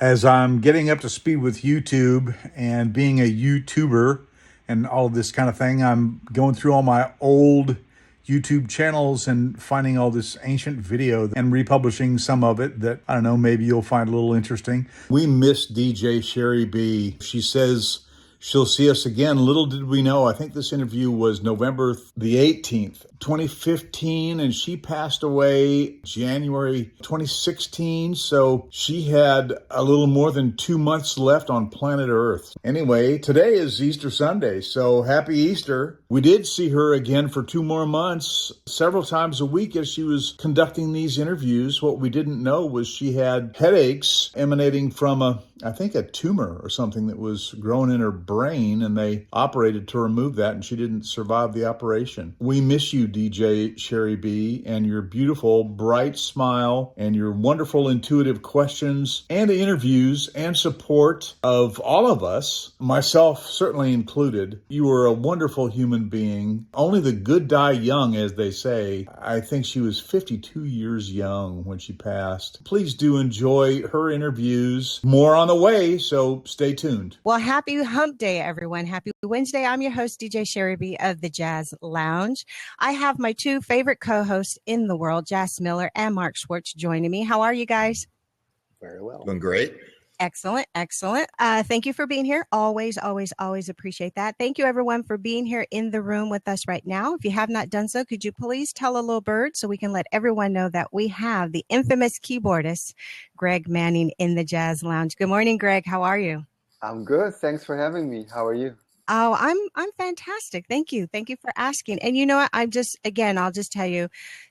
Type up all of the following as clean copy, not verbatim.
As I'm getting up to speed with YouTube and being a YouTuber and all this kind of thing, I'm going through all my old YouTube channels and finding all this ancient video and republishing some of it that, I don't know, maybe you'll find a little interesting. We miss DJ Sherry B. She says she'll see us again. Little did we know, I think this interview was November the 18th, 2015, and she passed away January 2016. So she had a little more than 2 months left on planet Earth. Anyway, today is Easter Sunday, so happy Easter. We did see her again for 2 more months, several times a week as she was conducting these interviews. What we didn't know was she had headaches emanating from I think a tumor or something that was growing in her brain, and they operated to remove that, and she didn't survive the operation. We miss you, DJ Sherry B, and your beautiful, bright smile, and your wonderful, intuitive questions, and interviews, and support of all of us, myself certainly included. You were a wonderful human being. Only the good die young, as they say. I think she was 52 years young when she passed. Please do enjoy her interviews. More on the way, so stay tuned. Well, happy hump day, everyone. Happy Wednesday. I'm your host, DJ Sherry B of the Jazz Lounge. I have my two favorite co-hosts in the world, Jas Miller and Mark Schwartz, joining me. How are you guys? Very well. Doing great. Excellent. Excellent. Thank you for being here. Always, always, always appreciate that. Thank you, everyone, for being here in the room with us right now. If you have not done so, could you please tell a little bird so we can let everyone know that we have the infamous keyboardist, Greg Manning, in the Jazz Lounge. Good morning, Greg. How are you? I'm good. Thanks for having me. How are you? Oh, I'm fantastic. Thank you. Thank you for asking. And you know what? I'll just tell you,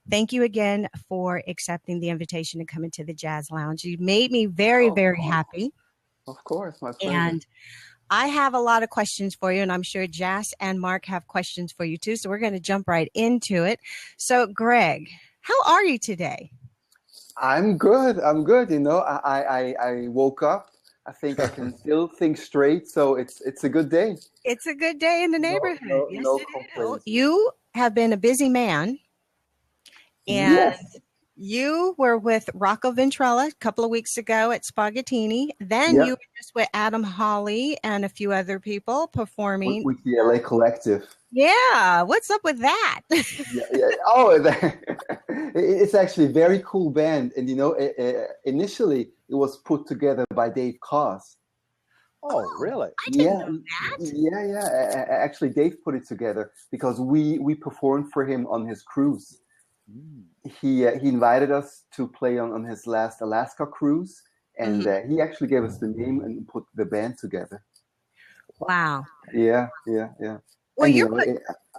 thank you again for accepting the invitation to come into the Jazz Lounge. You made me very, very happy. Of course, my pleasure. And I have a lot of questions for you, and I'm sure Jas and Mark have questions for you too. So we're going to jump right into it. So, Greg, how are you today? I'm good. I'm good. You know, I woke up. I think I can still think straight, so it's a good day. It's a good day in the neighborhood. No complaints. You have been a busy man, and yes. You were with Rocco Ventrella a couple of weeks ago at Spaghettini. Then you were just with Adam Hawley and a few other people performing with the LA Collective. Yeah, what's up with that? Oh, it's actually a very cool band, and you know, initially it was put together by Dave Koz. Oh, really? I didn't know that. Yeah. Actually, Dave put it together because we performed for him on his cruise. He invited us to play on his last Alaska cruise, and he actually gave us the name and put the band together. Wow. Yeah. Well,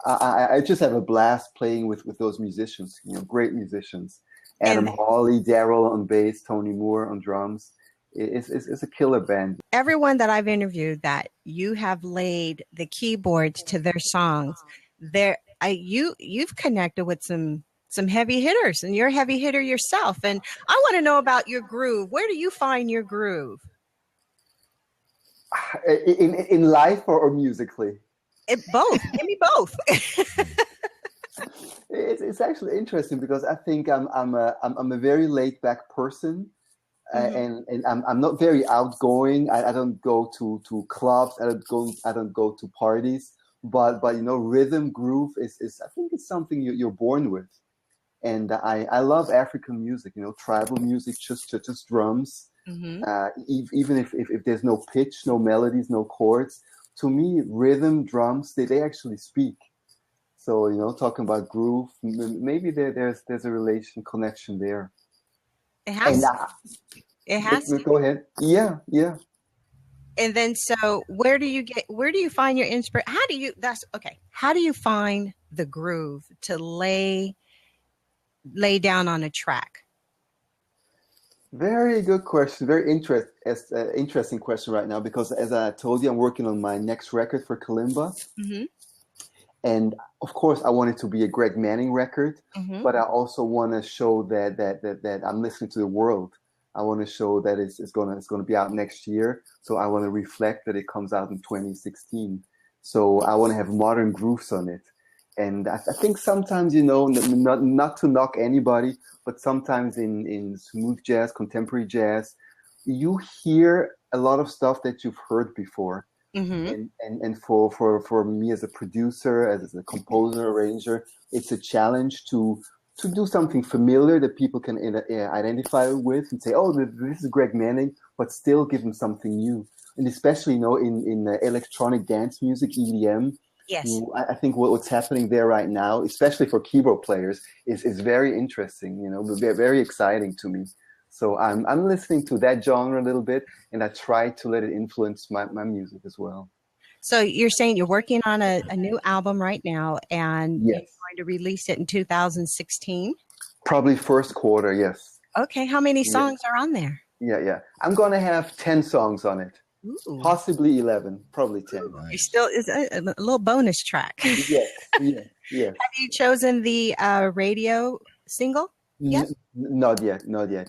I just have a blast playing with those musicians. You know, great musicians. Adam Hawley, Daryl on bass, Tony Moore on drums. It's a killer band. Everyone that I've interviewed that you have laid the keyboards to their songs, you've connected with some heavy hitters, and you're a heavy hitter yourself. And I want to know about your groove. Where do you find your groove? In life or musically? Both. Give me both. It's actually interesting because I think I'm a very laid back person, and I'm not very outgoing. I don't go to clubs. I don't go to parties. But you know, rhythm, groove is I think it's something you're born with. And I love African music, you know, tribal music, just drums. Even if there's no pitch, no melodies, no chords, to me, rhythm, drums, they actually speak. So, you know, talking about groove, maybe there's a connection there. It has. It has. Go ahead. Yeah. And then, so where do you find your inspiration? How do you find the groove to lay down on a track? Very good question. Very interesting question right now, because as I told you, I'm working on my next record for Kalimba. And of course, I want it to be a Greg Manning record, but I also want to show that I'm listening to the world. I want to show that it's going to be out next year. So I want to reflect that it comes out in 2016. So I want to have modern grooves on it. And I think sometimes, you know, not to knock anybody, but sometimes in smooth jazz, contemporary jazz, you hear a lot of stuff that you've heard before. Mm-hmm. And for me as a producer, as a composer, arranger, it's a challenge to do something familiar that people can identify with and say, oh, this is Greg Manning, but still give them something new. And especially, in electronic dance music, EDM, Yes. I think what's happening there right now, especially for keyboard players, is very interesting, very exciting to me. So I'm listening to that genre a little bit, and I try to let it influence my music as well. So you're saying you're working on a new album right now, and Yes. you're going to release it in 2016? Probably first quarter, yes. Okay, how many songs are on there? Yeah. I'm going to have 10 songs on it. Ooh. Possibly 11, probably 10. Nice. You still is a little bonus track. Yes. Have you chosen the radio single yet? Not yet.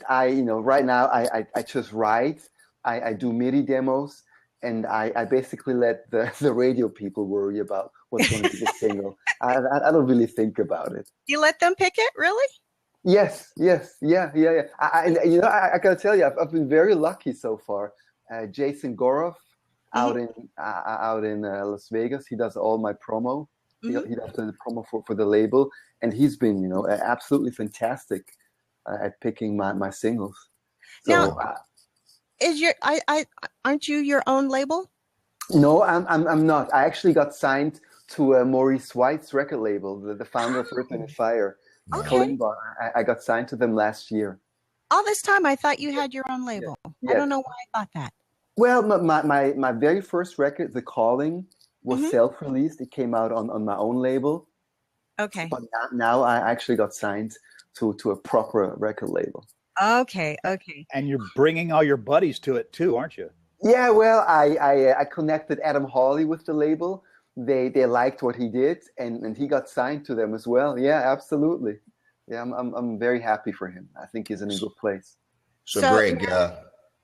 Right now I just write. I do MIDI demos, and I basically let the radio people worry about what's going to be the single. I don't really think about it. You let them pick it, really? Yes, yeah. I gotta tell you, I've been very lucky so far. Jason Goroff out in Las Vegas, he does all my promo. He does the promo for the label, and he's been absolutely fantastic at picking my singles. So, now, aren't you your own label? No, I'm not. I actually got signed to Maurice White's record label, the founder of Earth and Fire. Okay. I got signed to them last year. All this time, I thought you had your own label. Yeah. I don't know why I thought that. Well, my very first record, The Calling, was self-released. It came out on my own label. Okay. But now I actually got signed to a proper record label. Okay. And you're bringing all your buddies to it too, aren't you? Yeah, well, I connected Adam Hawley with the label. They liked what he did, and he got signed to them as well. Yeah, absolutely. Yeah, I'm very happy for him. I think he's in a good place. So Greg,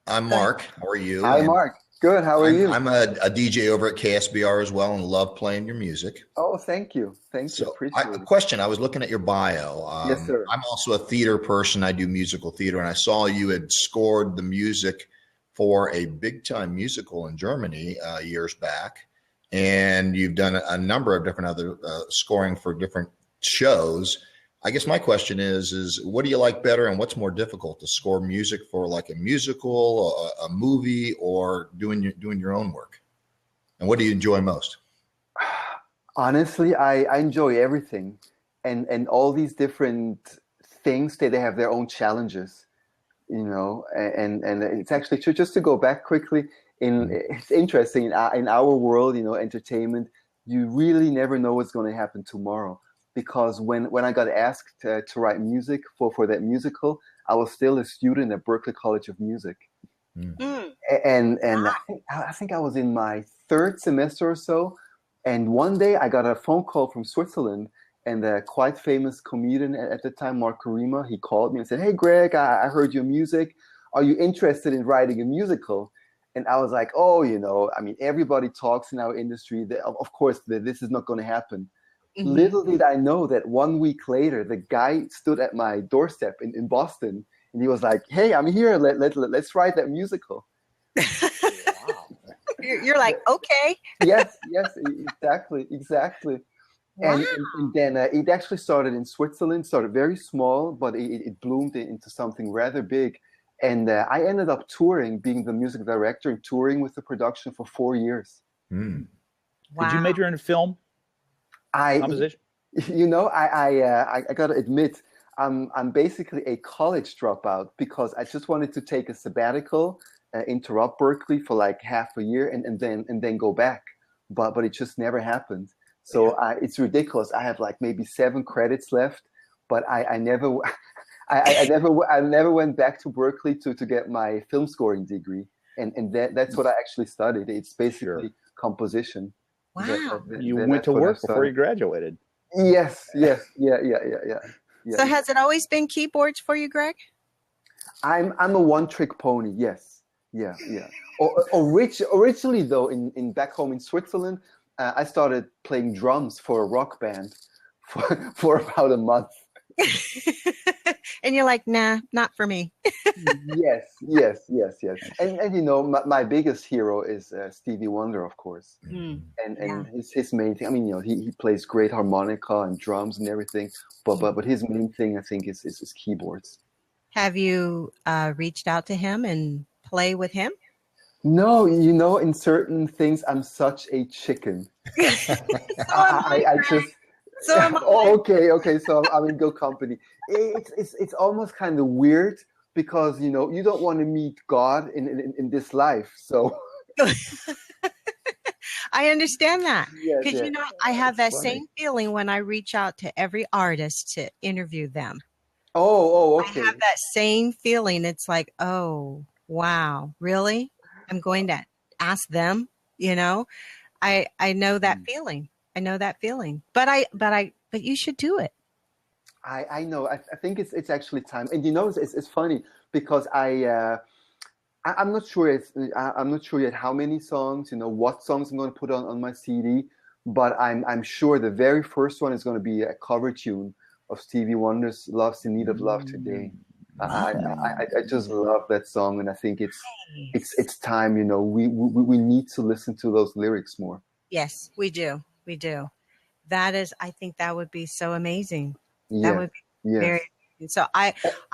I'm Mark. How are you? Hi, Mark. Good. How are you? I'm a DJ over at KSBR as well, and love playing your music. Oh, thank you. Appreciate it. A question. I was looking at your bio. Yes, sir. I'm also a theater person. I do musical theater, and I saw you had scored the music for a big-time musical in Germany years back, and you've done a number of different other scoring for different shows. I guess my question is what do you like better, and what's more difficult, to score music for like a musical, a movie, or doing your own work? And what do you enjoy most? Honestly, I enjoy everything, and all these different things, they have their own challenges, and it's actually true. Just to go back quickly, it's interesting in our world, entertainment, you really never know what's going to happen tomorrow. Because when I got asked to write music for that musical, I was still a student at Berklee College of Music. And I think I was in my third semester or so. And one day I got a phone call from Switzerland, and a quite famous comedian at the time, Mark Karima, he called me and said, "Hey, Greg, I heard your music. Are you interested in writing a musical?" And I was like, everybody talks in our industry that, of course, this is not going to happen. Little did I know that 1 week later, the guy stood at my doorstep in Boston, and he was like, "Hey, I'm here. Let's write that musical." Wow. You're like, okay. Yes, exactly. Wow. And then it actually started in Switzerland, started very small, but it bloomed into something rather big. And I ended up touring, being the music director, and touring with the production for 4 years. Wow. Did you major in film? Composition? I got to admit, I'm basically a college dropout, because I just wanted to take a sabbatical, interrupt Berklee for like half a year, and then go back. But it just never happened. So it's ridiculous. I have like maybe 7 credits left, but I never went back to Berklee to get my film scoring degree, and that's what I actually studied. It's basically composition. Wow. You went to work before you graduated. Yes. Yeah. So has it always been keyboards for you, Greg? I'm a one-trick pony. Yes. Yeah. Originally, though, in back home in Switzerland, I started playing drums for a rock band for about a month. And you're like, nah, not for me. Yes. And you know, my biggest hero is Stevie Wonder, of course. And his main thing, I mean, you know, he plays great harmonica and drums and everything, but his main thing, I think, is keyboards. Have you reached out to him and play with him? No, you know, in certain things, I'm such a chicken. I just. So am I. Oh, okay. So I'm in good company. It's almost kind of weird because, you know, you don't want to meet God in this life. So I understand that, because yes. you know, I have that Funny. same feeling when I reach out to every artist to interview them. Oh, okay. I have that same feeling. It's like, oh, wow, really? I'm going to ask them, you know? I know that feeling. I know that feeling. But you should do it. I know. I think it's actually time. And you know, it's funny because I'm not sure. I'm not sure yet how many songs, you know, what songs I'm going to put on my CD. But I'm sure the very first one is going to be a cover tune of Stevie Wonder's "Love's in Need of Love Today." I just love that song, and I think it's time. You know, we need to listen to those lyrics more. Yes, we do. We do. I think that would be so amazing. Yeah. That would be very. So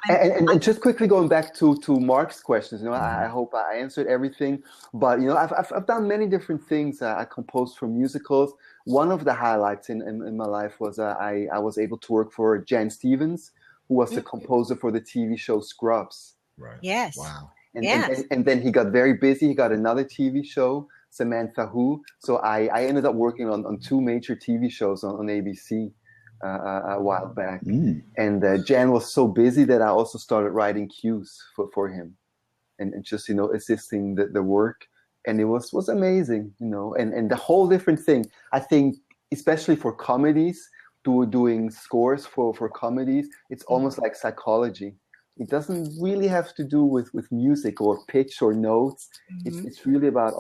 and just quickly going back to Mark's questions, you know, I hope I answered everything. But you know, I've done many different things. I composed for musicals. One of the highlights in my life was I was able to work for Jan Stevens, who was the composer for the TV show Scrubs. Right. Yes. Wow. And then he got very busy. He got another TV show, Samantha Who. So I ended up working on two major TV shows on ABC a while back. And Jan was so busy that I also started writing cues for him and just, you know, assisting the work. And it was amazing, you know, and the whole different thing. I think, especially for comedies, doing scores for comedies, it's almost like psychology. It doesn't really have to do with music or pitch or notes. It's really about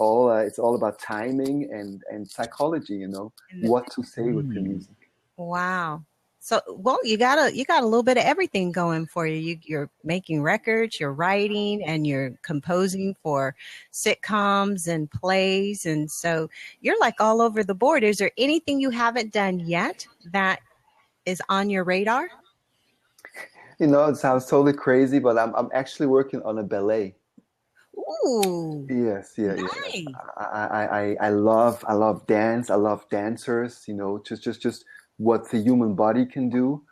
it's all about timing and psychology, you know, what to say with the music. Wow. So, well, you got a little bit of everything going for you. You're making records, you're writing, and you're composing for sitcoms and plays. And so you're like all over the board. Is there anything you haven't done yet that is on your radar? You know, it sounds totally crazy, but I'm actually working on a ballet. Ooh. Yes. Nice. I love dance. I love dancers. You know, just what the human body can do.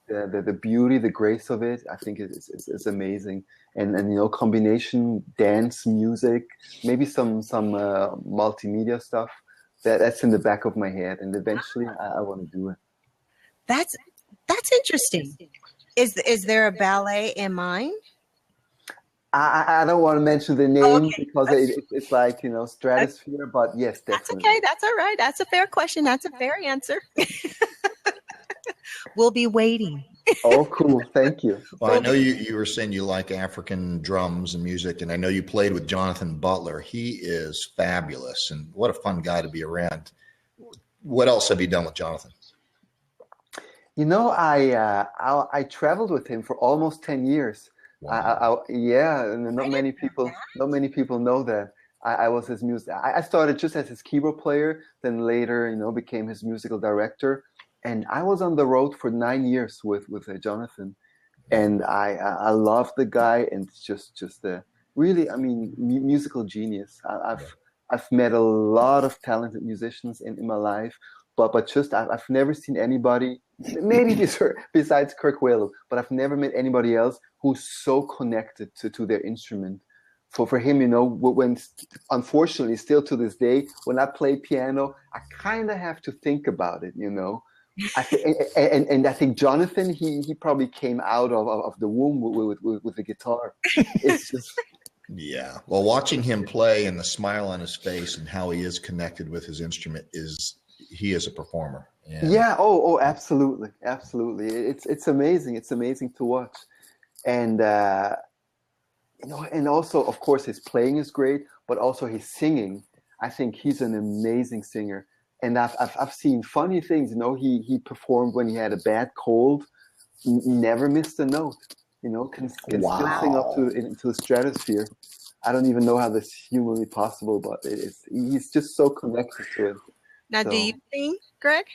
The beauty, the grace of it. I think it's amazing. And you know, combination dance, music, maybe some multimedia stuff. That's in the back of my head, and eventually I want to do it. That's interesting. Is there a ballet in mind? I don't want to mention the name because it's like, you know, stratosphere, but yes, definitely. That's okay. That's all right. That's a fair question. That's a fair answer. We'll be waiting. Oh, cool. Thank you. Well, I know you were saying you like African drums and music, and I know you played with Jonathan Butler. He is fabulous, and what a fun guy to be around. What else have you done with Jonathan? You know, I traveled with him for almost 10 years. Wow. And not many people know that. I was his music. I started just as his keyboard player, then later, you know, became his musical director. And I was on the road for 9 years with Jonathan, and I love the guy, and it's just really, I mean, musical genius. I've met a lot of talented musicians in my life, but just I've never seen anybody, maybe besides Kirk Whalum, but I've never met anybody else who's so connected to their instrument. For him, you know, when unfortunately still to this day, when I play piano, I kind of have to think about it, you know. And I think Jonathan, he probably came out of the womb with the guitar. It's just yeah. Well, watching him play and the smile on his face and how he is connected with his instrument he is a performer. Yeah. Oh, absolutely. It's amazing. It's amazing to watch, and you know, and also of course his playing is great, but also his singing. I think he's an amazing singer. And I've seen funny things, you know. He performed when he had a bad cold, never missed a note. You know, can still sing up into the stratosphere. I don't even know how this is humanly possible, but he's just so connected to it. Now, do you sing, Greg?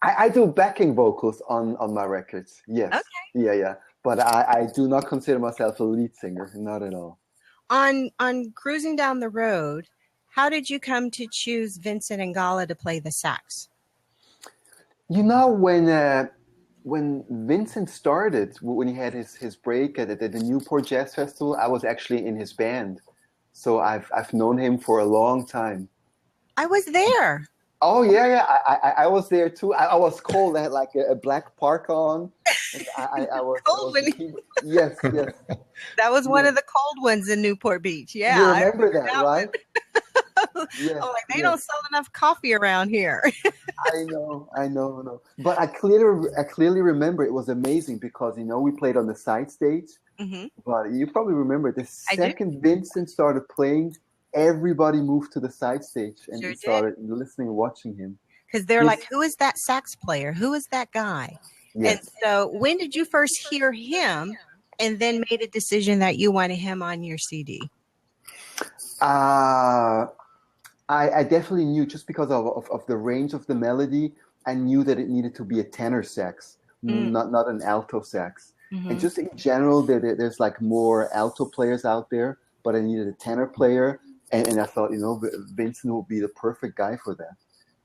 I do backing vocals on my records. Yes. Okay. Yeah. But I do not consider myself a lead singer. Not at all. On Cruising Down the Road, how did you come to choose Vincent Ingala to play the sax? You know, when Vincent started, when he had his break at the Newport Jazz Festival, I was actually in his band. So I've known him for a long time. I was there. Oh, yeah. I was there too. I was cold. I had like a black parka on. I was cold. Yes. That was one of the cold ones in Newport Beach. Yeah. You remember that, right? Yes, I'm like, they don't sell enough coffee around here. I know. But I clearly remember it was amazing because, you know, we played on the side stage. Mm-hmm. But you probably remember the second Vincent started playing, everybody moved to the side stage and started listening and watching him. Because they're like, who is that sax player? Who is that guy? Yes. And so when did you first hear him and then made a decision that you wanted him on your CD? I definitely knew, just because of the range of the melody, I knew that it needed to be a tenor sax, not an alto sax. Mm-hmm. And just in general, there's like more alto players out there, but I needed a tenor player. And I thought, you know, Vincent would be the perfect guy for that.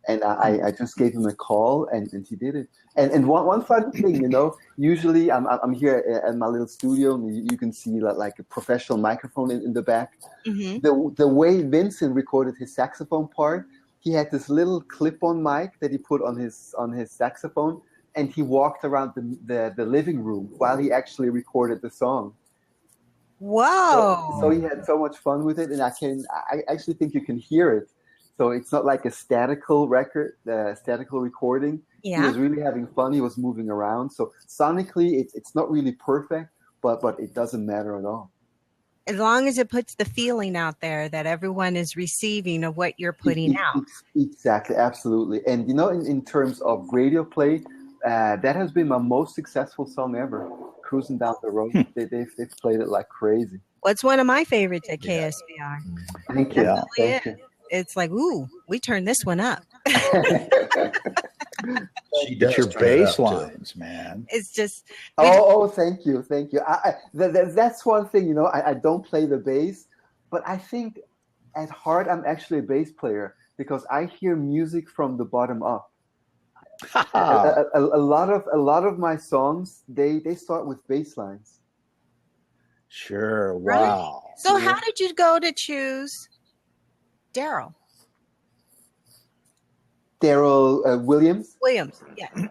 And I just gave him a call, and he did it. And one fun thing, you know, usually I'm here at my little studio, and you can see like a professional microphone in the back. Mm-hmm. The way Vincent recorded his saxophone part, he had this little clip-on mic that he put on his saxophone, and he walked around the living room while he actually recorded the song. Wow! So he had so much fun with it, and I actually think you can hear it. So it's not like a statical recording. Yeah. He was really having fun. He was moving around. So sonically, it's not really perfect, but it doesn't matter at all. As long as it puts the feeling out there that everyone is receiving of what you're putting out. Exactly, absolutely. And, you know, in terms of radio play, that has been my most successful song ever. Cruising Down the Road. They've played it like crazy. What's one of my favorites at KSBR? Thank you. Thank you. It's like, ooh, we turned this one up. It's your bass lines, man. It's just. Thank you. That's one thing, you know, I don't play the bass, but I think at heart I'm actually a bass player because I hear music from the bottom up. a lot of my songs they start with bass lines. Sure. Wow. Right. So how did you go to choose Daryl Williams? Williams, yeah.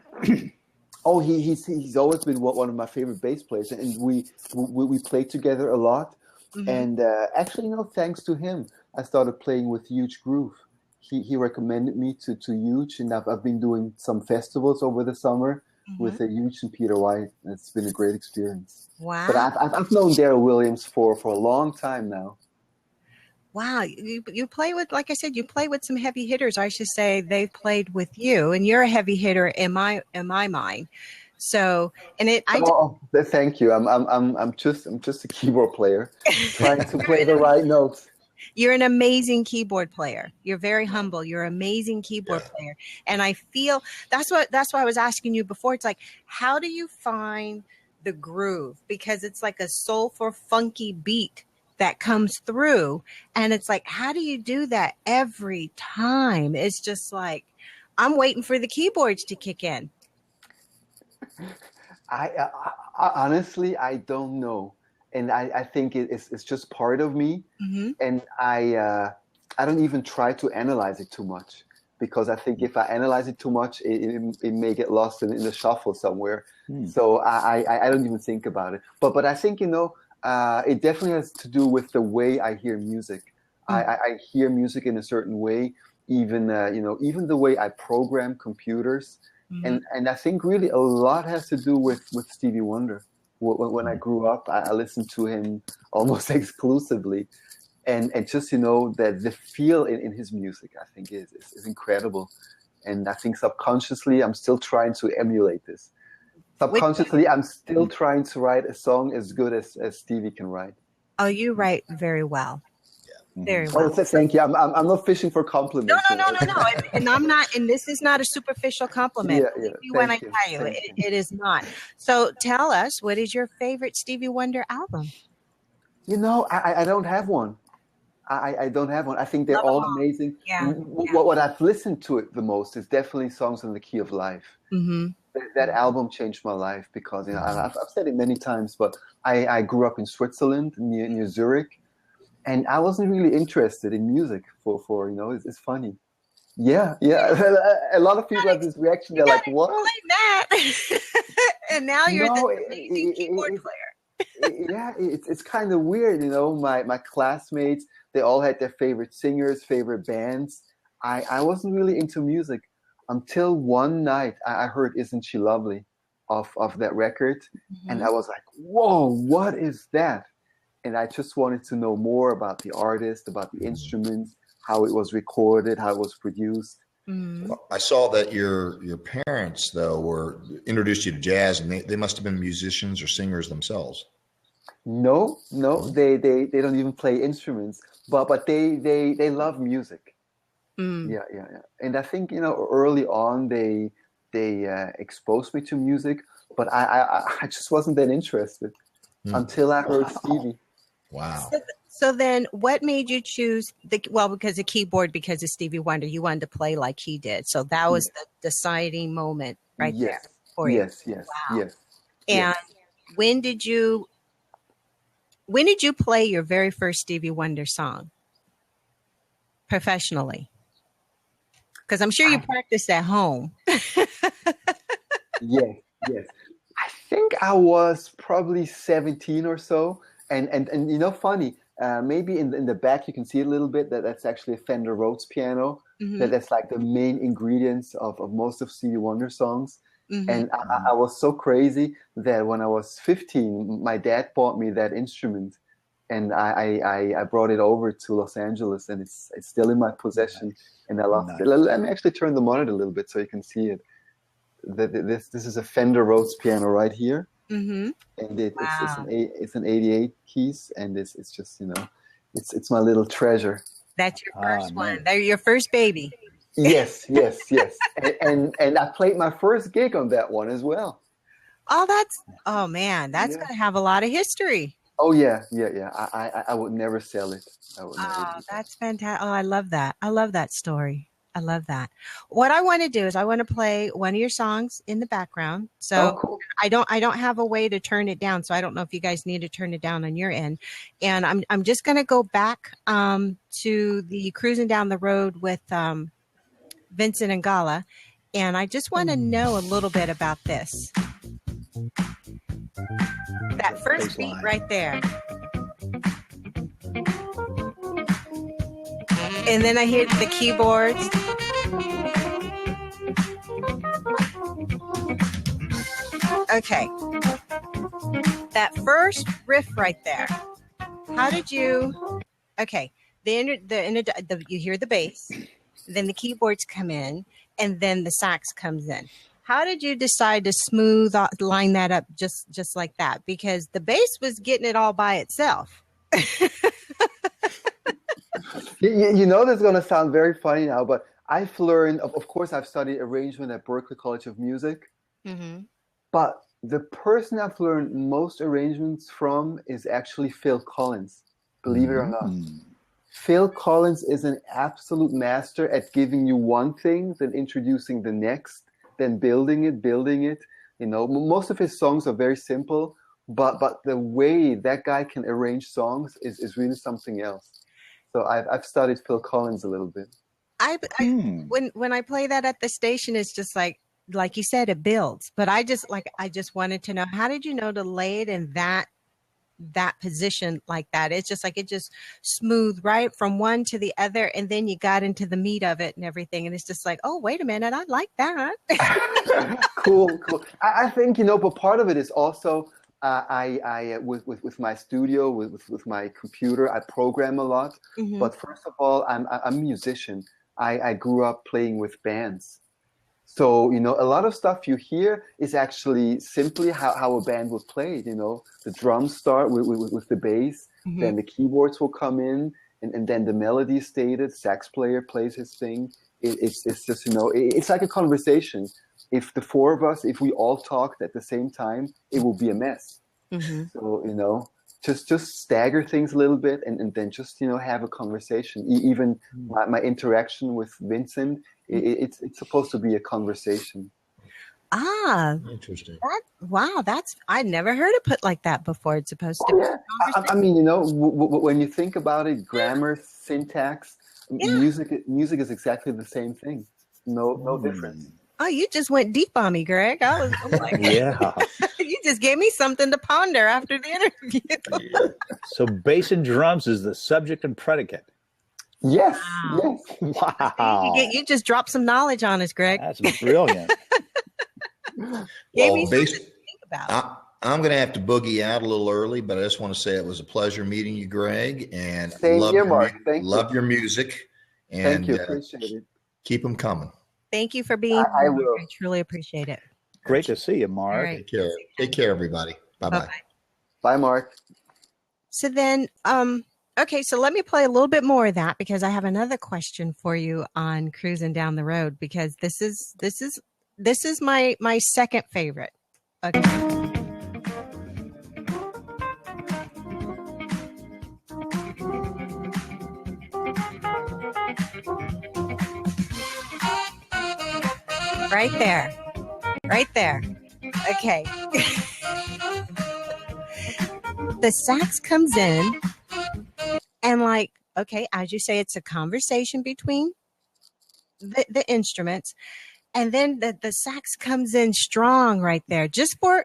Oh, he's always been one of my favorite bass players, and we played together a lot. Mm-hmm. And actually, you know, thanks to him, I started playing with Huge Groove. He recommended me to Huge, and I've been doing some festivals over the summer with Huge and Peter White. And it's been a great experience. Wow! But I've known Daryl Williams for a long time now. Wow, you play with, like I said, you play with some heavy hitters. I should say they played with you, and you're a heavy hitter in my mind. So, and thank you. I'm just a keyboard player trying to play the right notes. You're an amazing keyboard player. You're very humble. You're an amazing keyboard player. And I feel that's why I was asking you before. It's like, how do you find the groove? Because it's like a soulful, funky beat that comes through. And it's like, how do you do that every time? It's just like, I'm waiting for the keyboards to kick in. I honestly, I don't know. And I think it's just part of me. Mm-hmm. And I don't even try to analyze it too much, because I think if I analyze it too much, it may get lost in the shuffle somewhere. So I don't even think about it. But I think, you know, it definitely has to do with the way I hear music. I hear music in a certain way, even the way I program computers. Mm-hmm. And I think really a lot has to do with Stevie Wonder. When I grew up, I listened to him almost exclusively. And just, you know, that the feel in his music, I think is incredible. And I think subconsciously, I'm still trying to emulate this. Subconsciously, I'm still trying to write a song as good as Stevie can write. Oh, you write very well. Very well. Oh, thank you. I'm not fishing for compliments. No. And I'm not, and this is not a superficial compliment. Yeah. When I tell you, it is not. So tell us, what is your favorite Stevie Wonder album? You know, I don't have one. I don't have one. I think they're all amazing. Yeah. What I've listened to it the most is definitely Songs in the Key of Life. Mm-hmm. That album changed my life because, you know, I've said it many times, but I grew up in Switzerland near Zurich, and I wasn't really interested in music for you know, it's funny. Yeah. A lot of people have this reaction. They're like, "What?" That. And now you're the amazing keyboard player. Yeah, it's kind of weird, you know. My classmates, they all had their favorite singers, favorite bands. I wasn't really into music until one night I heard "Isn't She Lovely" of that record, and I was like, "Whoa, what is that?" And I just wanted to know more about the artist, about the instruments, how it was recorded, how it was produced. Well, I saw that your parents, though, were introduced you to jazz, and they must have been musicians or singers themselves. No, they don't even play instruments, but they love music. Yeah. And I think, you know, early on they exposed me to music, but I just wasn't that interested until I heard Stevie. Wow. So then what made you choose because the keyboard, because of Stevie Wonder, you wanted to play like he did. So that was the deciding moment there for you. Yes. And when did you play your very first Stevie Wonder song professionally? Because I'm sure you practiced at home. Yes. I think I was probably 17 or so. And you know, funny, maybe in the back you can see a little bit that's actually a Fender Rhodes piano. That's like the main ingredients of most of Stevie Wonder songs. And I was so crazy that when I was 15, my dad bought me that instrument, and I brought it over to Los Angeles, and it's still in my possession, and I love it. Let me actually turn the monitor a little bit so you can see it. This is a Fender Rhodes piano right here. And it's an 88 keys, and it's just, you know, it's my little treasure. That's your first one. They're your first baby. Yes. and I played my first gig on that one as well. That's going to have a lot of history. Oh yeah. I would never sell it. That's fantastic. Oh, I love that. I love that story. I love that. What I want to do is I want to play one of your songs in the background. So cool. I don't have a way to turn it down. So I don't know if you guys need to turn it down on your end. And I'm just going to go back to the Cruising Down the Road with Vincent and Gala. And I just want to know a little bit about this. That first beat right there. And then I hear the keyboards. Okay. That first riff right there. How did you? Okay. You hear the bass, then the keyboards come in, and then the sax comes in. How did you decide to line that up just like that? Because the bass was getting it all by itself. You know, this is going to sound very funny now, but I've learned, of course, I've studied arrangement at Berklee College of Music. But the person I've learned most arrangements from is actually Phil Collins, believe it or not. Phil Collins is an absolute master at giving you one thing, then introducing the next, then building it. You know, most of his songs are very simple, but the way that guy can arrange songs is really something else. So I've studied Phil Collins a little bit. When I play that at the station, it's just like you said, it builds. But I just wanted to know, how did you know to lay it in that position like that? It's just like it just smooth right from one to the other, and then you got into the meat of it and everything, and it's just like, oh, wait a minute, I like that. Cool. I think, you know, but part of it is also I with my studio, with my computer, I program a lot. But first of all, I'm a musician. I grew up playing with bands. So, you know, a lot of stuff you hear is actually simply how a band would play it. You know, the drums start with the bass, then the keyboards will come in, and then the melody is stated, sax player plays his thing. It's just, you know, it's like a conversation. If the four of us, if we all talked at the same time, it will be a mess. So, you know, just stagger things a little bit and then just, you know, have a conversation. Even my interaction with Vincent, it's supposed to be a conversation. Interesting. Wow, I never heard it put like that before. It's supposed to be a conversation. I mean, you know, when you think about it, grammar, syntax, music is exactly the same thing. No difference. Oh, you just went deep on me, Greg. I'm like, Yeah. you just gave me something to ponder after the interview. So bass and drums is the subject and predicate. Yes. Wow. Yes. Wow. You just dropped some knowledge on us, Greg. That's brilliant. Gave me something Well, to think about. I'm going to have to boogie out a little early, but I just want to say it was a pleasure meeting you, Greg, and Same here, Mark. Thank you. love your music. And Thank you. Appreciate it. keep them coming. Thank you for being I here. will. I truly appreciate it. Great to see you, Mark. All right. Take care, everybody. Bye-bye. Bye-bye. Bye, Mark. So then, okay, so let me play a little bit more of that because I have another question for you on cruising down the road because this is my second favorite. Okay. Right there. Right there. Okay. The sax comes in and like, okay, as you say, it's a conversation between the instruments. And then the sax comes in strong right there, just for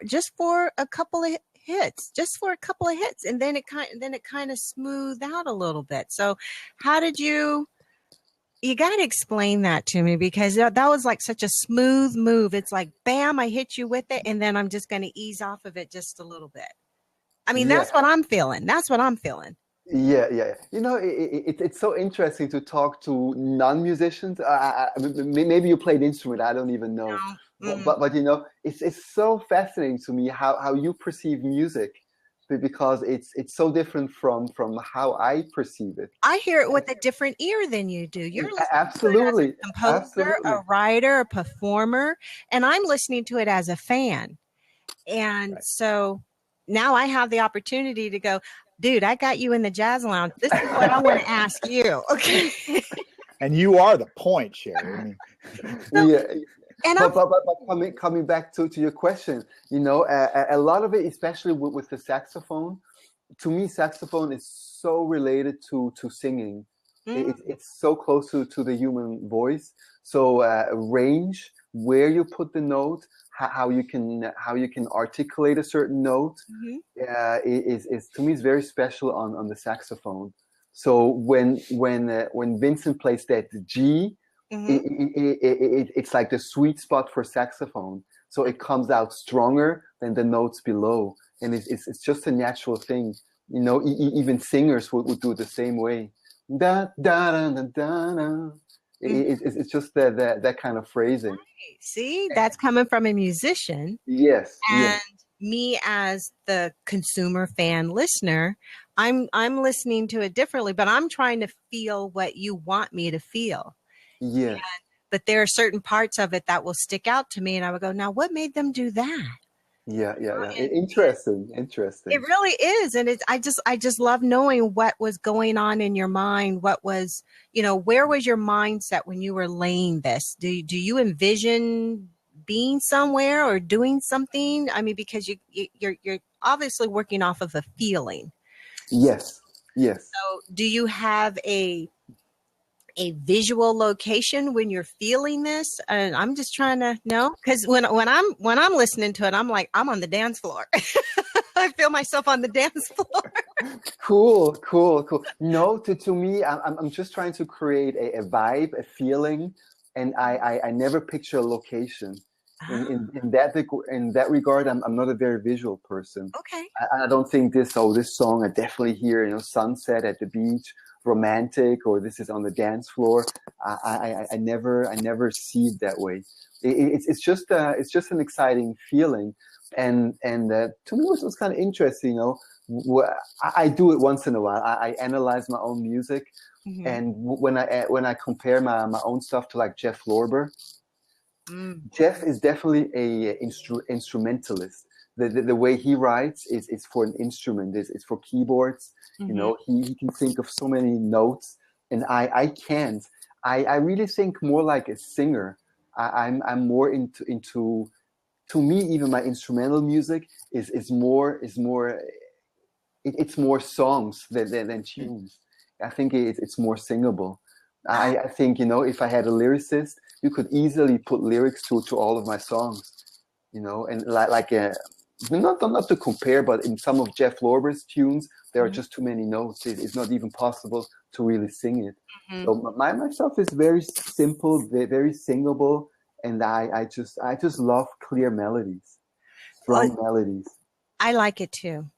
a couple of hits, and then it kind of smoothed out a little bit. So, how did you got to explain that to me because that was like such a smooth move. It's like, bam, I hit you with it, and then I'm just going to ease off of it just a little bit. I mean, that's what I'm feeling. Yeah. You know, it's so interesting to talk to non-musicians. Maybe you play an instrument. I don't even know. No. But you know, it's so fascinating to me how you perceive music because it's so different from how I perceive it. I hear it with a different ear than you do. You're listening absolutely to it as a composer, a writer, a performer, and I'm listening to it as a fan. And so now I have the opportunity to go, dude, I got you in the jazz lounge. This is what I want to ask you. Okay. And you are the point, Sherry. Yeah. And but coming back to your question, you know, a lot of it, especially with the saxophone, to me, saxophone is so related to singing. It's so close to the human voice. So range, where you put the note, how you can articulate a certain note, is to me is very special on the saxophone. So when Vincent plays that G, it's like the sweet spot for saxophone. So it comes out stronger than the notes below, and it's just a natural thing. You know, even singers would do it the same way. Da da da da da da. It's just that kind of phrasing. Right. See, that's coming from a musician. Yes. And me as the consumer fan listener, I'm listening to it differently, but I'm trying to feel what you want me to feel. Yeah. But there are certain parts of it that will stick out to me, and I would go, now what made them do that? Yeah. Interesting. It really is. And I just love knowing what was going on in your mind. What was, you know, where was your mindset when you were laying this? Do you envision being somewhere or doing something? I mean, because you're obviously working off of a feeling. Yes. So do you have a visual location when you're feeling this? And I'm just trying to know, because when I'm listening to it, I'm like, I'm on the dance floor. I feel myself on the dance floor. Cool. No, to me, I'm just trying to create a vibe, a feeling, and I never picture a location. In that regard, I'm not a very visual person. Okay. I don't think this song I definitely hear, you know, sunset at the beach romantic or this is on the dance floor. I never see it that way. It's just an exciting feeling, and to me it was kind of interesting. I do it once in a while. I analyze my own music, and when I compare my own stuff to like Jeff Lorber, Jeff is definitely a instrumentalist. The way he writes is for an instrument. It's for keyboards. He can think of so many notes, and I can't. I really think more like a singer. I'm more into. To me, even my instrumental music is more songs than tunes. I think it's more singable. I think if I had a lyricist, you could easily put lyrics to all of my songs. And not to compare, but in some of Jeff Lorber's tunes, there are just too many notes. It's not even possible to really sing it. So my stuff is very simple, very singable, and I just love clear melodies, strong melodies. I like it too.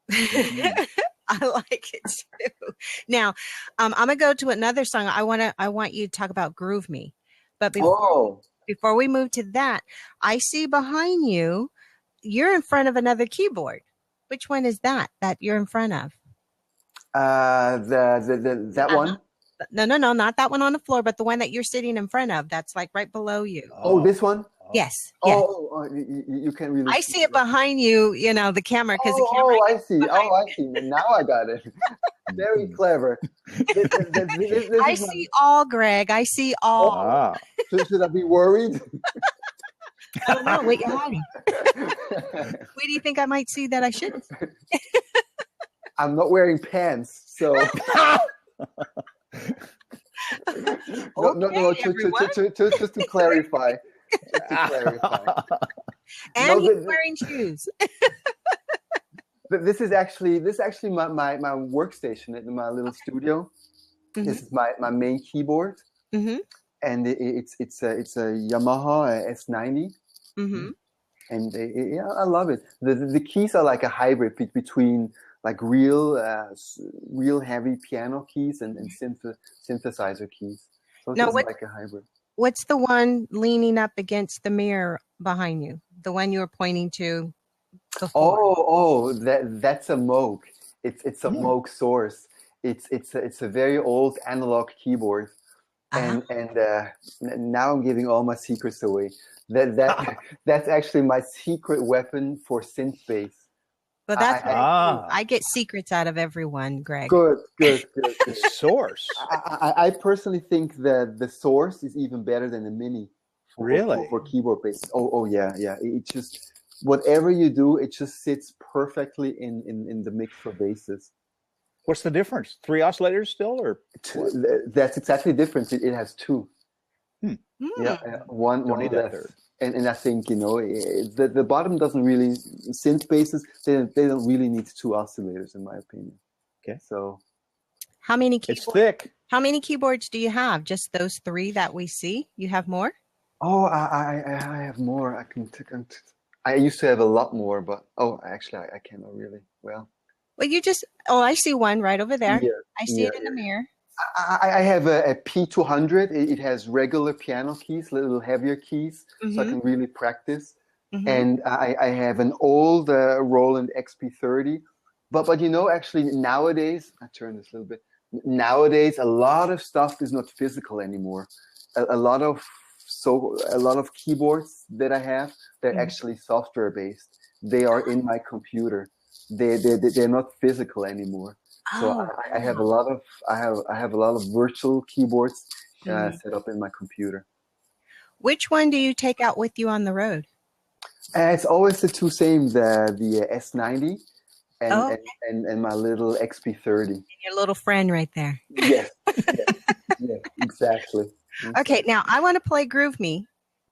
I like it too. Now, I'm gonna go to another song. I want you to talk about "Groove Me," but before we move to that, I see behind you, you're in front of another keyboard. Which one is that you're in front of? That one? No, not that one on the floor, but the one that you're sitting in front of. That's like right below you. Oh, this one? Yes. Oh, you can't really. I see it behind you. The camera because the camera. Oh, I see. I see. Now I got it. Very clever. I see all, Greg. I see all. Should I be worried? I don't know. Wait, you're hiding. Where do you think I might see that I shouldn't? I'm not wearing pants, so. No. Just to clarify. And he's wearing shoes. This is actually my workstation in my little studio. This is my main keyboard, and it's a Yamaha S90. And I love it. The keys are like a hybrid between like real heavy piano keys and synthesizer keys. So it's like a hybrid. What's the one leaning up against the mirror behind you? The one you were pointing to before? Oh, that's a Moog. It's a Moog Source. It's a very old analog keyboard, and now I'm giving all my secrets away. That's actually my secret weapon for synth bass. But that's I get secrets out of everyone, Greg. Good. The Source. I personally think that the Source is even better than the Mini. For keyboard bass. Oh yeah. It just whatever you do, it just sits perfectly in the mix for basses. What's the difference? 3 oscillators still, or that's exactly different. It has 2. Yeah, one less. And I think the bottom doesn't really synth basses. They don't really need 2 oscillators in my opinion. Okay. So how many keyboards? It's thick. How many keyboards do you have? Just those 3 that we see? You have more? Oh, I have more. I used to have a lot more, but actually I cannot really. Well, you just. Oh, I see one right over there. Yeah, I see it in the mirror. I have a P200. It has regular piano keys, little heavier keys, so I can really practice. And I have an old Roland XP30. But actually nowadays, I turn this a little bit. Nowadays, a lot of stuff is not physical anymore. A lot of keyboards that I have, they're actually software based. They are in my computer. They're not physical anymore. So I have a lot of virtual keyboards set up in my computer. Which one do you take out with you on the road? It's always the 2 same, the S90 and my little XP30. And your little friend right there. Yes, exactly. Okay, now I want to play Groove Me.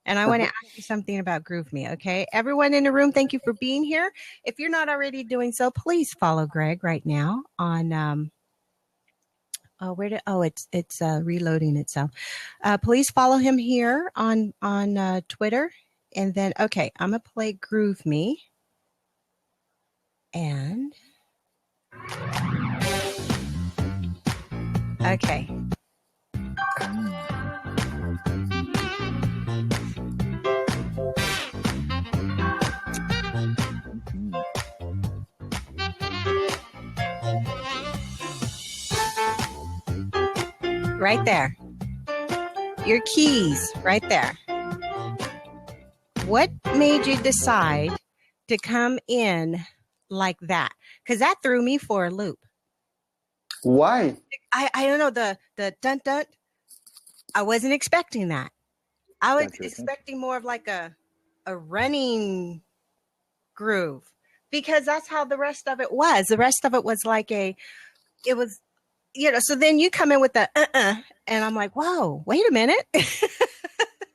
And I want to ask you something about Groove Me, okay? Everyone in the room, thank you for being here. If you're not already doing so, please follow Greg right now on it's reloading itself. Please follow him here on Twitter. And then I'm gonna play Groove Me. And Okay. Right there. Your keys, right there. What made you decide to come in like that? Because that threw me for a loop. Why? I don't know, the dun dun. I wasn't expecting that. I was expecting more of like a running groove, because that's how the rest of it was. The rest of it was like it was, so then you come in with the and I'm like, whoa, wait a minute.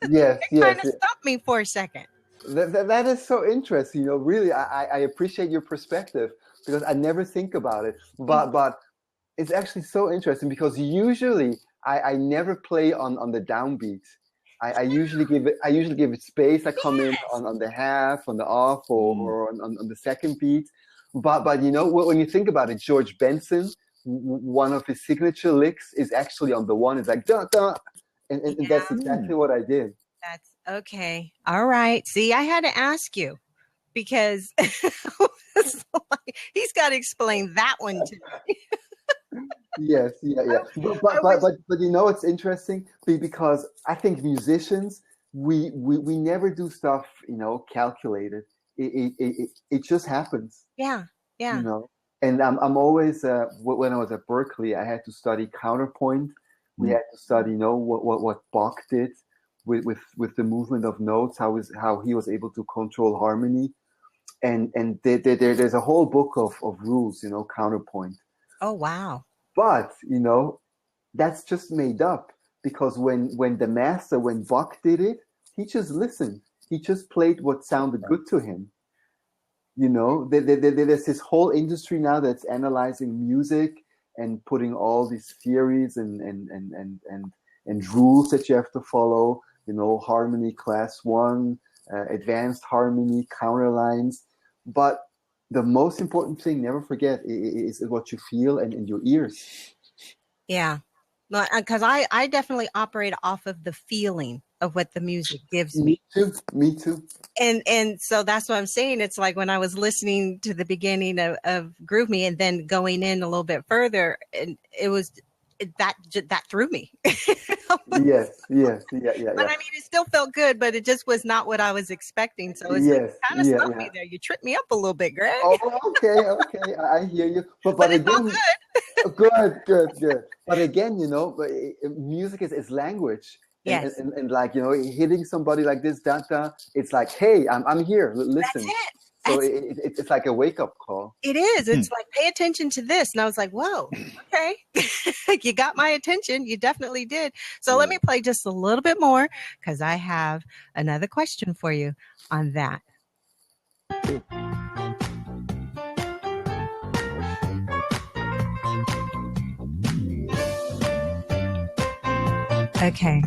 Yes, It kind of stopped me for a second. That is so interesting. Really, I appreciate your perspective, because I never think about it. But it's actually so interesting, because usually I never play on the downbeats. I usually give it space. I come in on the half, on the off, or on the second beat. But when you think about it, George Benson, one of his signature licks is actually on the one. It's like da da, and that's exactly what I did. That's okay. All right. See, I had to ask you, because he's got to explain that one to me. Yes, yeah. But it's interesting, because I think musicians, we never do stuff calculated. It just happens. Yeah. And I'm always when I was at Berkeley, I had to study counterpoint. We had to study what Bach did with the movement of notes, how he was able to control harmony, and there's a whole book of rules, counterpoint. Oh wow. But that's just made up, because when the master, when Bach did it, he just listened. He just played what sounded good to him. There's this whole industry now that's analyzing music and putting all these theories and rules that you have to follow. Harmony class 1, advanced harmony, counterlines. But the most important thing, never forget, is what you feel and your ears. Yeah. Because I definitely operate off of the feeling of what the music gives me. Me too. And so that's what I'm saying. It's like when I was listening to the beginning of Groove Me, and then going in a little bit further, and that threw me. Yes. Yeah. But I mean, it still felt good, but it just was not what I was expecting. So it's kind of stumped me there. You tripped me up a little bit, Greg. Oh, okay. I hear you. But it's again, all good. Good. But again, music is language. Yes. And like, hitting somebody like this, it's like, hey, I'm here. Listen. That's it. So it's like a wake-up call. It is. It's like, pay attention to this. And I was like, whoa, okay. You got my attention. You definitely did. So let me play just a little bit more, because I have another question for you on that. Okay.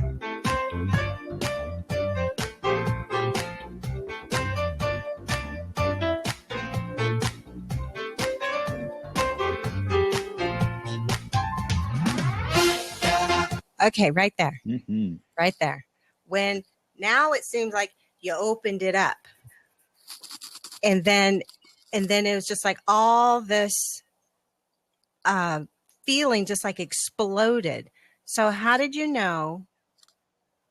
Okay, right there. Mm-hmm. Right there. When now it seems like you opened it up. And then it was just like all this feeling just like exploded. So how did you know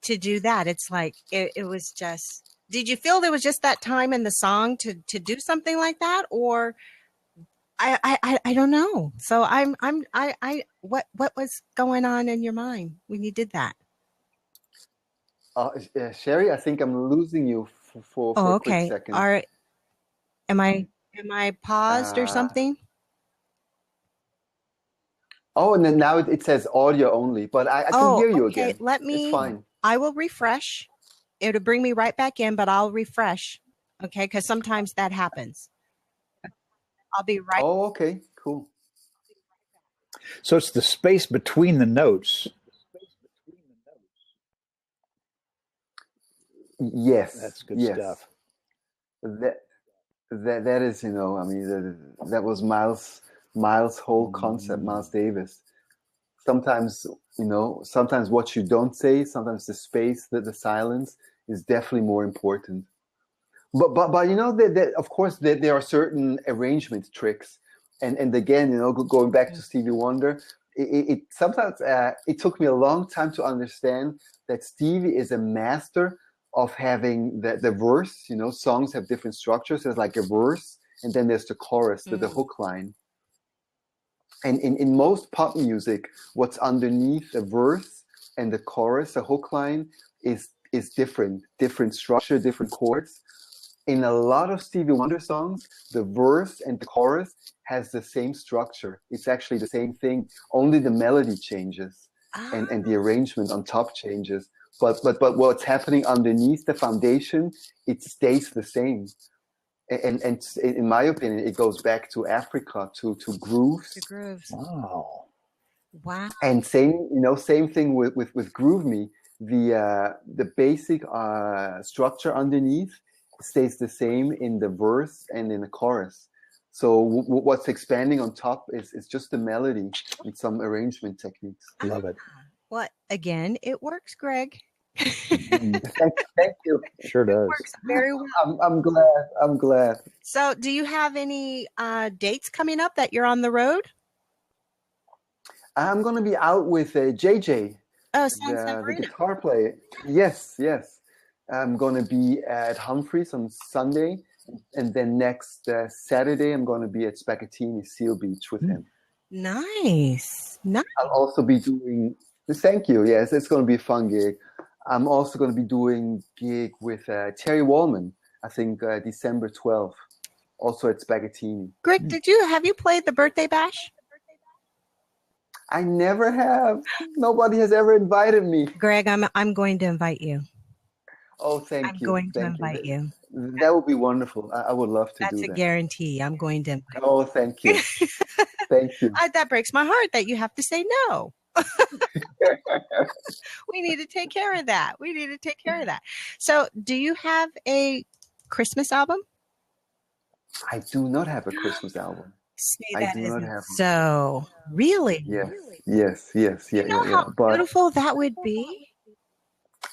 to do that? It's like it was just, did you feel there was just that time in the song to do something like that? Or I don't know. So what was going on in your mind when you did that? Sherry, I think I'm losing you for a quick second. All right. Am I paused or something? Oh, and then now it says audio only, but I can hear you again. It's fine. I will refresh. It'll bring me right back in, but I'll refresh. Okay, because sometimes that happens. I'll be right. Oh, okay, cool. So it's the space between the notes. Yes, that's good stuff. That is, I mean, that was Miles' whole concept, Miles Davis. sometimes, sometimes what you don't say, sometimes the space, the silence is definitely more important. But that of course there are certain arrangement tricks, and again, going back to Stevie Wonder, it sometimes it took me a long time to understand that Stevie is a master of having the verse. Songs have different structures. There's like a verse, and then there's the chorus, the hook line. And in most pop music, what's underneath the verse and the chorus, the hook line, is different structure, different chords. In a lot of Stevie Wonder songs, the verse and the chorus has the same structure. It's actually the same thing, only the melody changes and the arrangement on top changes. But what's happening underneath the foundation, it stays the same. And in my opinion, it goes back to Africa, to grooves. The grooves. Wow. And same thing with Groove Me. The basic structure underneath stays the same in the verse and in the chorus. So what's expanding on top is just the melody and some arrangement techniques. Love it. Well, again, it works, Greg. Thank you. Sure does. It works very well. I'm glad. So do you have any dates coming up that you're on the road? I'm going to be out with JJ, the guitar player. Yes. I'm going to be at Humphreys on Sunday, and then next Saturday I'm going to be at Spaghettini Seal Beach with him. Nice. I'll also be doing. Thank you. Yes, it's going to be a fun gig. I'm also going to be doing gig with Terry Wallman. I think December 12th, also at Spaghettini. Greg, have you played the birthday bash? I never have. Nobody has ever invited me. Greg, I'm going to invite you. Oh, thank you. I'm going to invite you. That would be wonderful. I would love to do that. That's a guarantee. I'm going to invite you. Oh, thank you. Thank you. That breaks my heart that you have to say no. We need to take care of that. So do you have a Christmas album? I do not have a Christmas album. I do not have one. So, really? Yes. You know how beautiful that would be?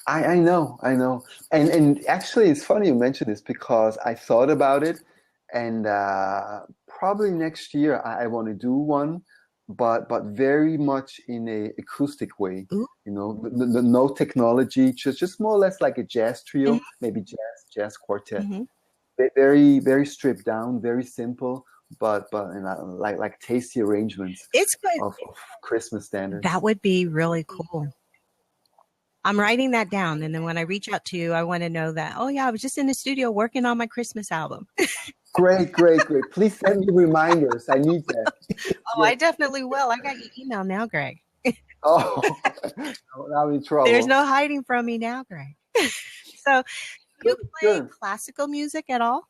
I know. And actually, it's funny you mentioned this because I thought about it, and probably next year I want to do one, but very much in a acoustic way. Ooh. No technology, just more or less like a jazz trio, maybe jazz quartet. Very, very stripped down, very simple, but like tasty arrangements. It's good. Of Christmas standards. That would be really cool. I'm writing that down, and then when I reach out to you, I want to know that. Oh yeah, I was just in the studio working on my Christmas album. Great. Please send me reminders. I need that. Oh, yeah. I definitely will. I got your email now, Greg. Oh, I'm in trouble. There's no hiding from me now, Greg. So, you play classical music at all?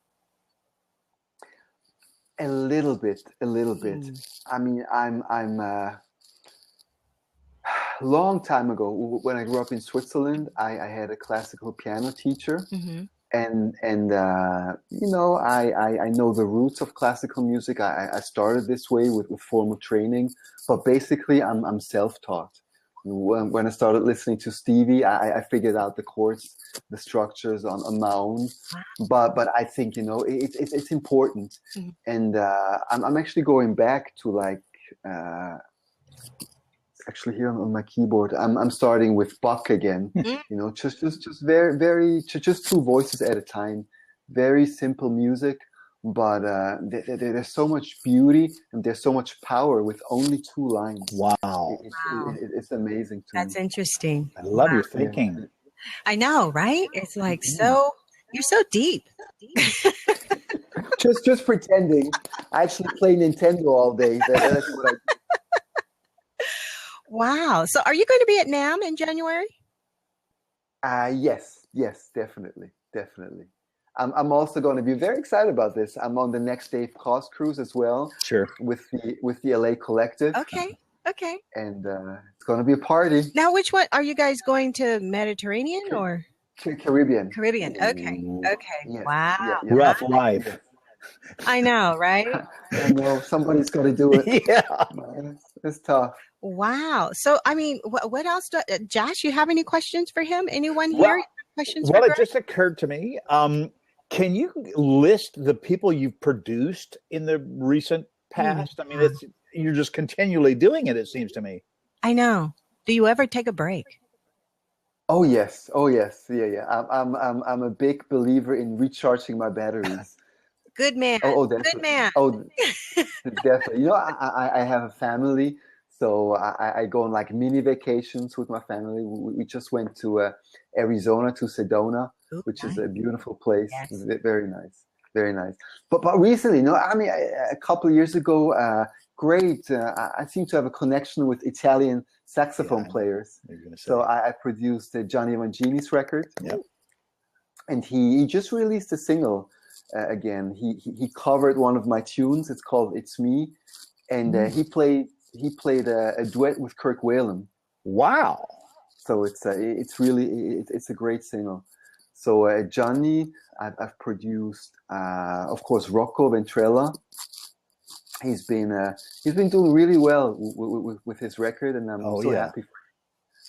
A little bit. I mean, I'm long time ago when I grew up in Switzerland, I had a classical piano teacher, and I know the roots of classical music. I started this way with formal training, but basically I'm self-taught. When I started listening to Stevie, I figured out the chords, the structures on my own. But I think it's important, and I'm actually going back to like. Actually, here on my keyboard, I'm starting with Bach again. Just very just two voices at a time. Very simple music, but there's so much beauty and there's so much power with only two lines. Wow, it's amazing. That's interesting. I love your thinking. Yeah. I know, right? It's like you're so deep. just pretending. I actually play Nintendo all day. That's what I do. Wow. So are you going to be at NAMM in January? Yes, definitely. I'm also going to be very excited about this. I'm on the next Dave Koz cruise as well. Sure. With the LA Collective. Okay. And it's going to be a party. Now, which one are you guys going to? Mediterranean or Caribbean? Caribbean. Okay. Yes. Wow. Yeah. Rough life. I know, right? I know somebody's got to do it. Yeah. It's tough. Wow. So, I mean, what else? Josh, you have any questions for him? Anyone Well, here? Questions for Well, it Greg? just occurred to me. Can you list the people you've produced in the recent past? I mean, you're just continually doing it, it seems to me. I know. Do you ever take a break? Oh yes, yeah. I'm a big believer in recharging my batteries. Good man. Definitely. Good man. Definitely. You know, I have a family, so I go on like mini vacations with my family. We just went to Arizona, to Sedona, which is a beautiful place. Yes. Very nice, very nice. But recently, I mean, a couple of years ago, I seem to have a connection with Italian saxophone players. So I produced Gianni Mangini's record. Yep. And he just released a single. Again, he covered one of my tunes. It's called "It's Me," and he played a duet with Kirk Whalum. Wow! So it's really a great single. So Johnny, I've produced, of course, Rocco Ventrella. He's been doing really well with his record, and I'm so happy for him.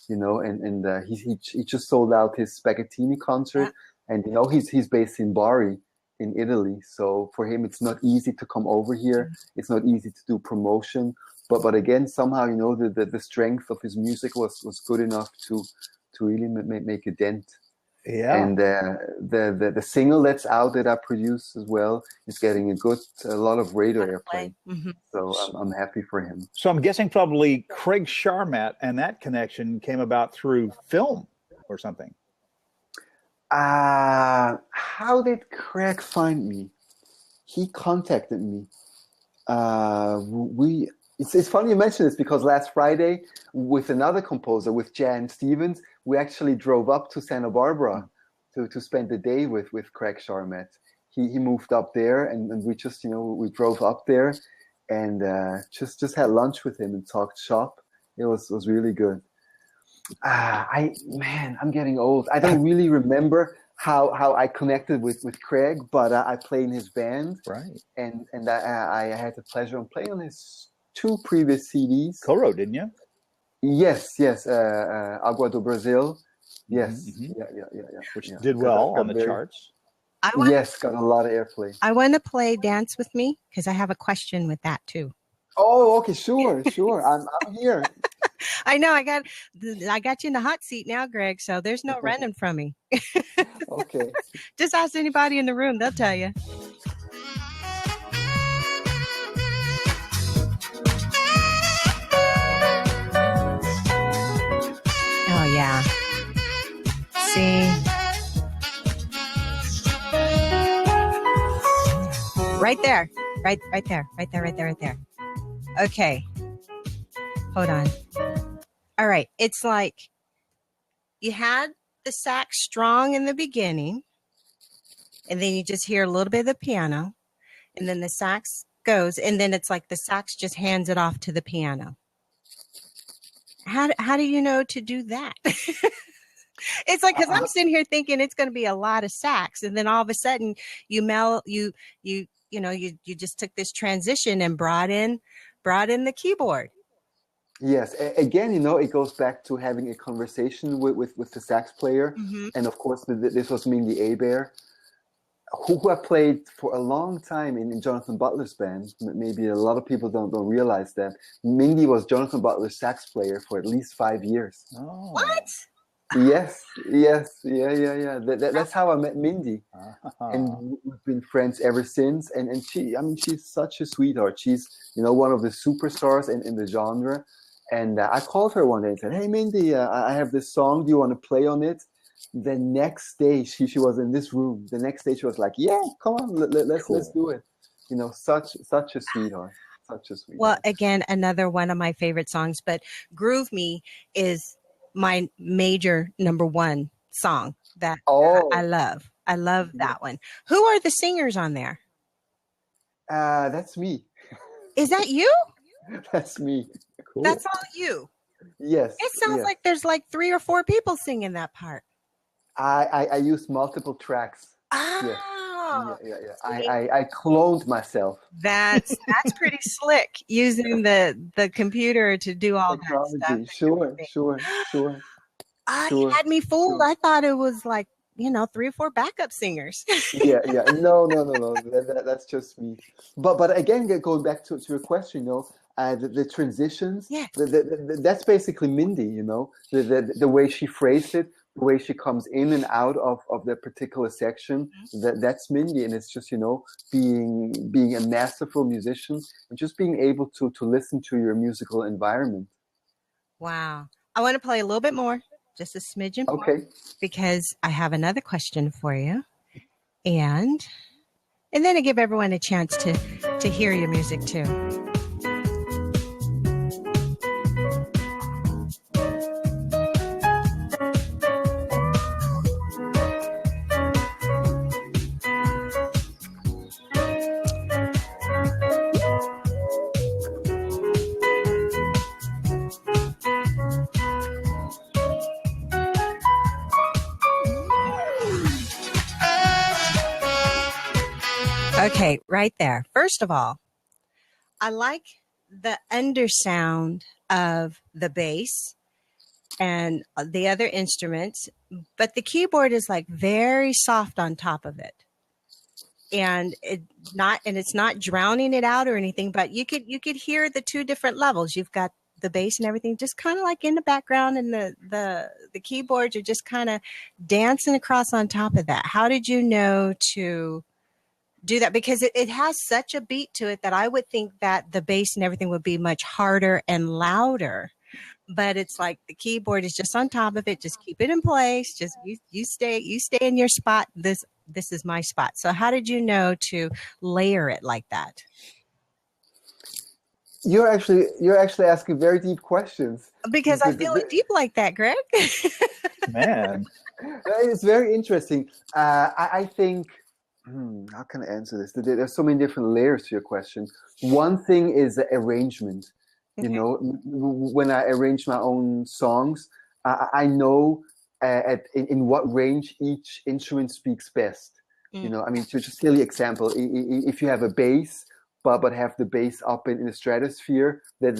You know, and he just sold out his Spaghettini concert, and you know he's based in Bari, in Italy, so for him it's not easy to come over here. It's not easy to do promotion, but again, somehow, you know, the strength of his music was good enough to really make a dent. Yeah. And the single that's out that I produced as well is getting a lot of radio airplay. Mm-hmm. So I'm happy for him. So I'm guessing probably Craig Sharmat and that connection came about through film or something. How did Craig find me? He contacted me. It's funny you mention this because last Friday with another composer, with Jan Stevens, we actually drove up to Santa Barbara to spend the day with Craig Sharmat. He moved up there, and we just, you know, we drove up there and just had lunch with him and talked shop. It was really good. I'm getting old. I don't really remember how I connected with Craig, but I play in his band, right? And I had the pleasure of playing on his 2 previous CDs. Co-wrote, didn't you? Yes. Agua do Brazil. Yes. Mm-hmm. Yeah. Which did well on the charts. Got a lot of airplay. I want to play Dance With Me because I have a question with that too. Oh, okay, sure. I'm here. I know I got you in the hot seat now, Greg, so there's no running from me. Okay. Just ask anybody in the room, they'll tell you. Oh yeah. See. Right there. Right there. Okay. Hold on. All right. It's like you had the sax strong in the beginning, and then you just hear a little bit of the piano, and then the sax goes, and then it's like the sax just hands it off to the piano. How do you know to do that? It's like, because I'm sitting here thinking it's going to be a lot of sax, and then all of a sudden you just took this transition and brought in the keyboard. Yes. Again, you know, it goes back to having a conversation with the sax player. Mm-hmm. And of course, this was Mindy Aber, who I played for a long time in Jonathan Butler's band. Maybe a lot of people don't realize that. Mindy was Jonathan Butler's sax player for at least 5 years. Oh. What? Yes. Yeah. That's how I met Mindy. And we've been friends ever since. And she's such a sweetheart. She's, you know, one of the superstars in the genre. And I called her one day and said, "Hey, Mindy, I have this song. Do you want to play on it?" The next day, she was in this room. The next day, she was like, "Yeah, come on, let's do it." You know, such a sweetheart. Such a sweetheart. Well, again, another one of my favorite songs, but "Groove Me" is my major number 1 song that I love. I love that one. Who are the singers on there? That's me. Is that you? That's me. Cool. That's all you. Yes. It sounds like there's like 3 or 4 people singing that part. I use multiple tracks. Oh, Oh, I cloned myself. that's pretty slick using the computer to do all that stuff. Technology. Sure. You had me fooled. I thought it was like, 3 or 4 backup singers. Yeah. No. That's just me. But again, going back to your question, the transitions. Yeah. That's basically Mindy. The way she phrased it, the way she comes in and out of the particular section. That's Mindy, and it's just being a masterful musician and just being able to listen to your musical environment. Wow. I want to play a little bit more, just a smidgen more, Okay. because I have another question for you. And then to give everyone a chance to hear your music too. Okay, right there. First of all, I like the undersound of the bass and the other instruments, but the keyboard is like very soft on top of it. And it's not drowning it out or anything, but you could hear the 2 different levels. You've got the bass and everything just kind of like in the background, and the keyboards are just kind of dancing across on top of that. How did you know to do that? Because it has such a beat to it that I would think that the bass and everything would be much harder and louder, but it's like the keyboard is just on top of it. Just keep it in place. Just you stay in your spot. This is my spot. So how did you know to layer it like that? You're actually asking very deep questions. Because I feel it deep like that, Greg. Man, it's very interesting. I think. How can I answer this? There's so many different layers to your question. One thing is the arrangement. Okay. When I arrange my own songs, I know in what range each instrument speaks best. To just silly example, if you have a bass, but have the bass up in the stratosphere, then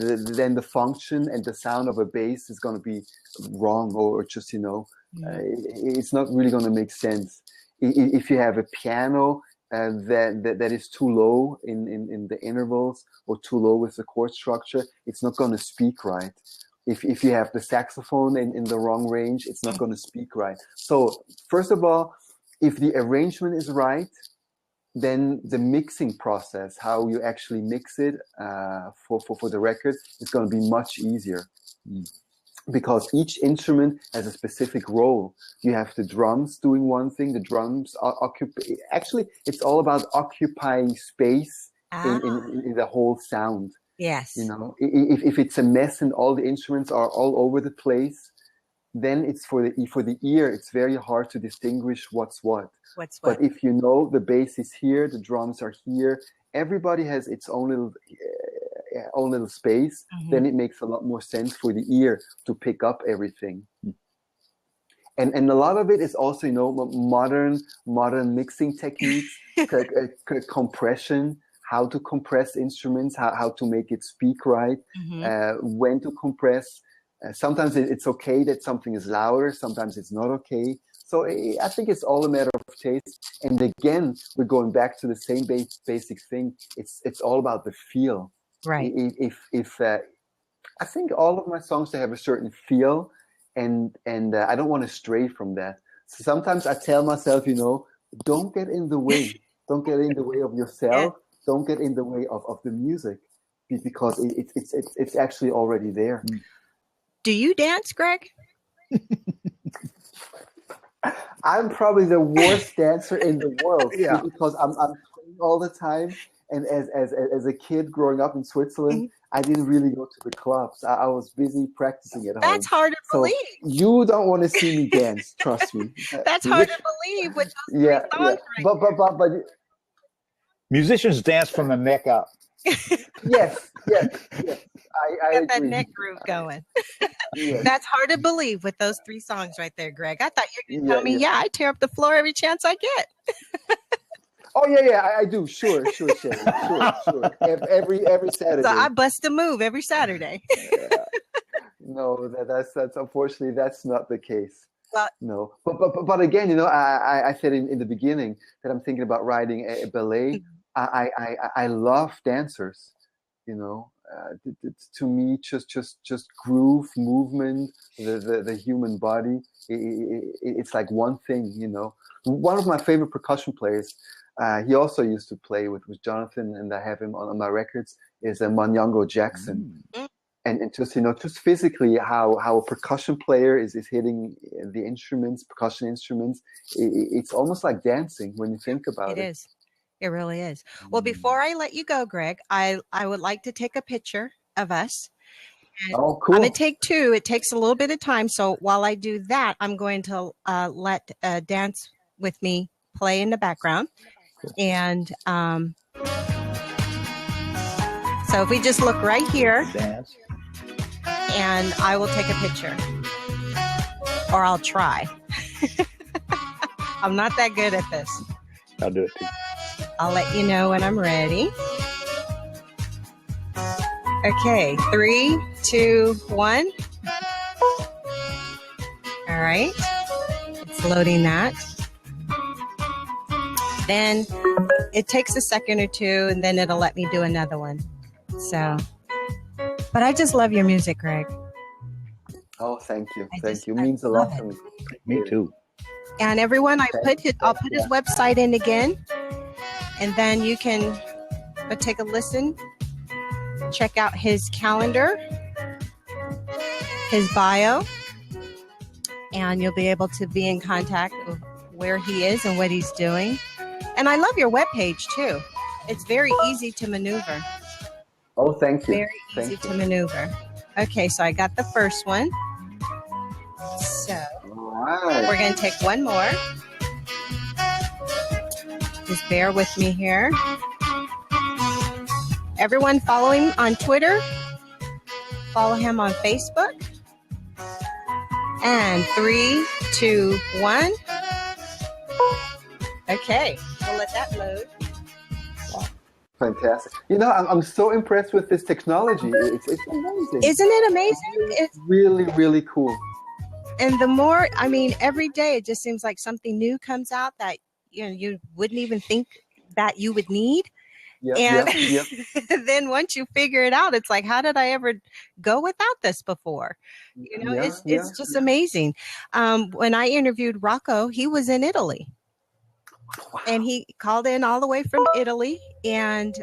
the function and the sound of a bass is going to be wrong, or just it's not really going to make sense. If you have a piano that is too low in the intervals, or too low with the chord structure, it's not going to speak right. If you have the saxophone in the wrong range, it's not going to speak right. So first of all, if the arrangement is right, then the mixing process, how you actually mix it for the record, is going to be much easier. Because each instrument has a specific role. You have the drums doing one thing. The drums actually, it's all about occupying space in the whole sound. Yes. If it's a mess and all the instruments are all over the place, then it's for the ear, it's very hard to distinguish what's what. But if the bass is here, the drums are here, everybody has its own little space, then it makes a lot more sense for the ear to pick up everything. And a lot of it is also, modern mixing techniques, compression, how to compress instruments, how to make it speak right, when to compress. Sometimes it's okay that something is louder, sometimes it's not okay. So I think it's all a matter of taste. And again, we're going back to the same basic thing. It's all about the feel. Right. If I think all of my songs, they have a certain feel, and I don't want to stray from that. So sometimes I tell myself, don't get in the way. Don't get in the way of yourself. Don't get in the way of the music, because it's actually already there. Do you dance, Greg? I'm probably the worst dancer in the world, because I'm playing all the time. And as a kid growing up in Switzerland, I didn't really go to the clubs. I was busy practicing at home. That's hard to believe. You don't want to see me dance, trust me. That's hard to believe with those three songs. Right, but musicians dance from the neck up. Yes. I Get that agree. neck groove going. Yes. That's hard to believe with those 3 songs right there, Greg. I thought you were going to tell me, I tear up the floor every chance I get. Oh yeah, I do. Sure, Sherry. Sure. Every Saturday. So I bust a move every Saturday. No, that's unfortunately that's not the case. Well, No, but again, I said in the beginning that I'm thinking about writing a ballet. I love dancers. To me, just groove, movement, the human body. It's like one thing. One of my favorite percussion players. He also used to play with Jonathan, and I have him on my records. Is Manyango Jackson. And just physically how a percussion player is hitting the percussion instruments, it's almost like dancing when you think about it. It is. It really is. Well, before I let you go, Greg, I would like to take a picture of us. Oh, cool. I'm going to take two. It takes a little bit of time. So while I do that, I'm going to let Dance With Me play in the background. And so if we just look right here. Dance. And I will take a picture, or I'll try. I'm not that good at this. I'll do it too. I'll let you know when I'm ready. Okay, 3, 2, 1. All right, it's loading that. Then it takes a second or two, and then it'll let me do another one. So. But I just love your music, Greg. Oh, thank you. Thank you. It means a lot to me. Me too. And everyone, I'll put his website in again. And then you can take a listen. Check out his calendar, his bio. And you'll be able to be in contact with where he is and what he's doing. And I love your webpage, too. It's very easy to maneuver. Oh, thank you. Very easy to maneuver. Okay, so I got the first one. So we're going to take one more. Just bear with me here. Everyone follow him on Twitter. Follow him on Facebook. And 3, 2, 1. Okay, we'll let that load. Fantastic. I'm so impressed with this technology. It's amazing. Isn't it amazing? It's really, really cool. And the more, every day it just seems like something new comes out that you wouldn't even think that you would need. Yep. Then once you figure it out, it's like, how did I ever go without this before? It's just amazing. When I interviewed Rocco, he was in Italy. Wow. And he called in all the way from Italy, and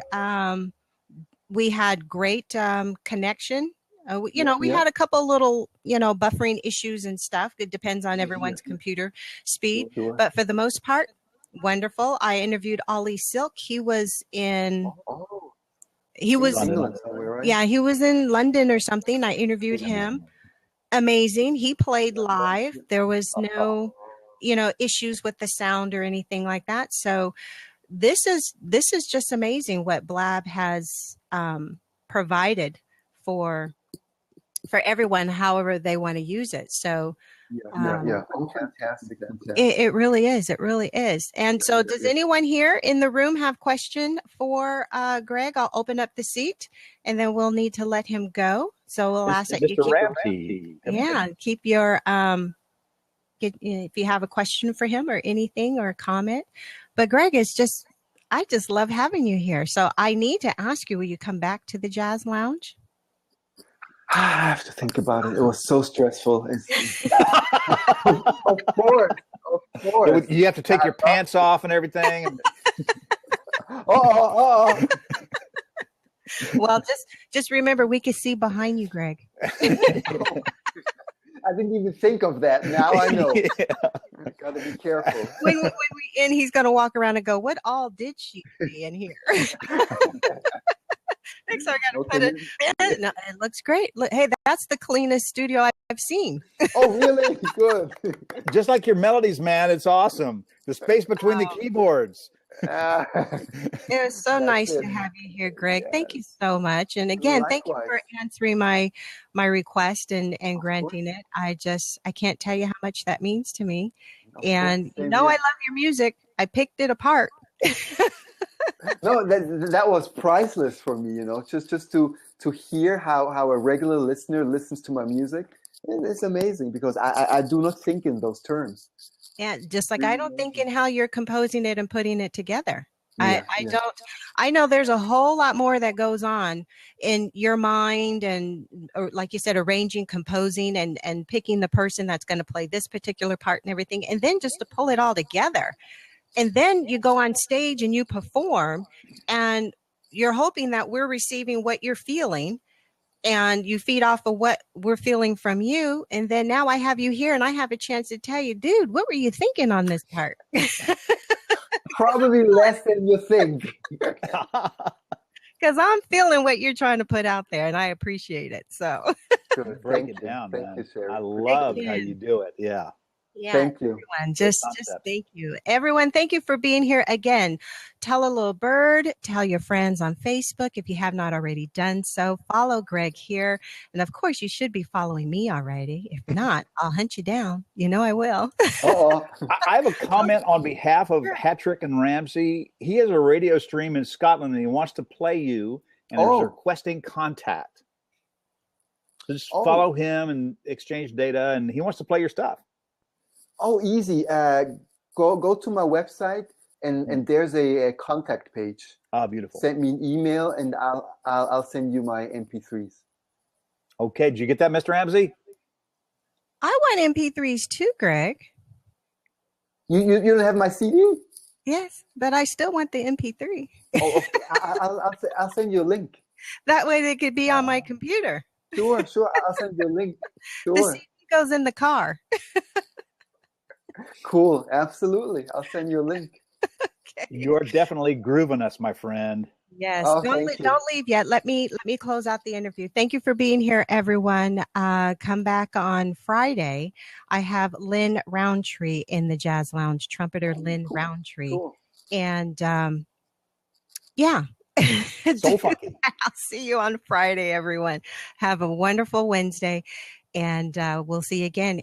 we had great connection. We had a couple little, buffering issues and stuff. It depends on everyone's computer speed. Sure. But for the most part, wonderful. I interviewed Ollie Silk. He was in... He was... London, right? Yeah, he was in London or something. I interviewed him. Amazing. He played live. There was no... issues with the sound or anything like that. So this is just amazing what Blab has provided for everyone, however they want to use it. So Oh, fantastic. It really is. It really is. And so does anyone here in the room have a question for Greg? I'll open up the seat and then we'll need to let him go. So we'll ask that you keep your if you have a question for him or anything or a comment. But Greg, I just love having you here. So I need to ask you, will you come back to the Jazz Lounge? I have to think about it. It was so stressful. Of course. You have to take your pants off and everything. Well, just remember, we can see behind you, Greg. I didn't even think of that. Now I know. I gotta be careful. When we end, he's gonna walk around and go, "What all did she see in here?" Next, I gotta put it. No, it looks great. Look, hey, that's the cleanest studio I've seen. Oh, really? Good. Just like your melodies, man. It's awesome. The space between the keyboards. It was so nice to have you here, Greg. Yeah. Thank you so much. And again, thank you for answering my request and granting it. I can't tell you how much that means to me. And I love your music. I picked it apart No, that was priceless for me, you know, just to hear how a regular listener listens to my music. It's amazing because I do not think in those terms. Yeah, just like I don't think in how you're composing it and putting it together. Yeah, I yeah. don't. I know there's a whole lot more that goes on in your mind, and or like you said, arranging, composing, and picking the person that's going to play this particular part and everything, and then just to pull it all together. And then you go on stage and you perform, and you're hoping that we're receiving what you're feeling, and you feed off of what we're feeling from you. And then now I have you here and I have a chance to tell you, dude, what were you thinking on this part? Probably less than you think. Because I'm feeling what you're trying to put out there, and I appreciate it. So Good. Break Thank it you. down, Thank man. you, Sherry. I love Break it how in. you do it. Yeah. yeah, Thank you. everyone, just concept. thank you. Everyone, thank you for being here again. Tell a little bird, tell your friends on Facebook if you have not already done so. Follow Greg here. And of course, you should be following me already. If not, I'll hunt you down. You know I will. Uh-oh. I have a comment on behalf of Hattrick and Ramsey. He has a radio stream in Scotland and he wants to play you and is requesting contact. Just follow him and exchange data, and he wants to play your stuff. Oh, easy. Go to my website and there's a contact page. Ah, beautiful. Send me an email and I'll send you my MP3s. Okay, did you get that, Mr. Ramsey? I want MP3s too, Greg. You don't have my CD? Yes, but I still want the MP3. Oh, okay. I'll send you a link. That way they could be on my computer. Sure. I'll send you a link. The Sure. CD goes in the car. Cool. Absolutely. I'll send you a link. Okay. You're definitely grooving us, my friend. Yes. Oh, don't thank you. don't leave yet. Let me close out the interview. Thank you for being here, everyone. Come back on Friday. I have Lynn Roundtree in the Jazz Lounge, trumpeter Lynn Roundtree. Cool. And yeah. So funky. I'll see you on Friday, everyone. Have a wonderful Wednesday, and we'll see you again